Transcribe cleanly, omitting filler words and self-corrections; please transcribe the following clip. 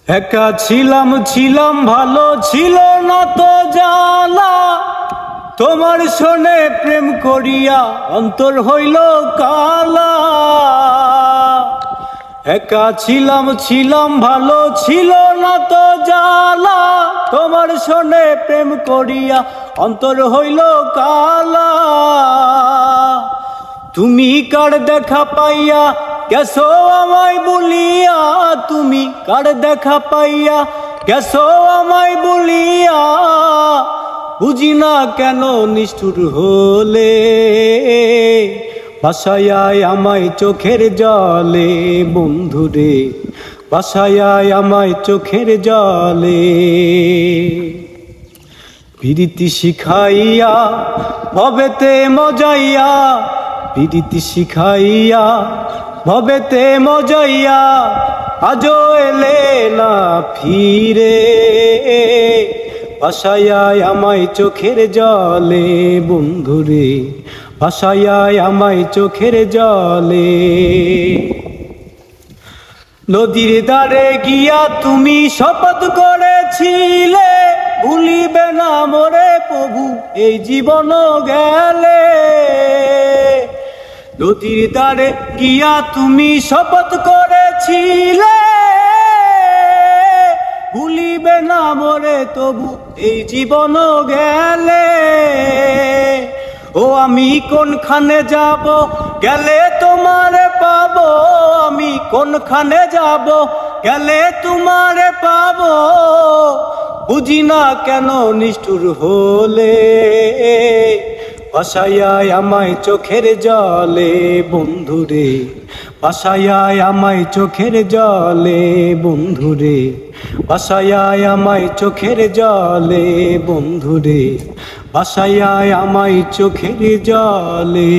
একা ছিলাম ছিলাম ভালো ছিল না তো জানা, তোমার শোনে প্রেম করিয়া অন্তর হইল কালা। একা ছিলাম ছিলাম ভালো ছিল না তো জানা, তোমার শোনে প্রেম করিয়া অন্তর হইল কালা। তুমি কার দেখা পাইয়া গেছো আমায় বলিয়া, তুমি কার দেখা পাইয়া গেছো আমায় বলিয়া, বুঝি না কেন নিষ্ঠুর হলে ভাসায় আমায় চোখের জলে। বন্ধুরে ভাসায় আমায় চোখের জলে। প্রীতি শিখাইয়া ভবেতে মজাইয়া, প্রীতি শিখাইয়া ভবেতে মজাইয়া, আজও এলে না ফিরে ভাসায় আমায় চোখের জলে। বন্ধুরে ভাসায় আমায় চোখের জলে। নদীর ধারে গিয়া তুমি শপথ করেছিলে, ভুলিবে না মোরে প্রভু এই জীবন গেলে। নদীর ধারে গিয়া তুমি শপথ করেছিলে, ভুলিবে না মোরে তবু এই জীবন গেলে। ও আমি কোনখানে যাব গেলে তোমারে পাবো, আমি কোনখানে যাব গেলে তোমারে পাবো, বুঝি না কেন নিষ্ঠুর হলে ভাসায় আমায় চোখের জলে। বন্ধুরে ভাসায় আমায় চোখের জলে। বন্ধুরে ভাসায় আমায় চোখের জলে। বন্ধুরে ভাসায় আমায় চোখের জলে।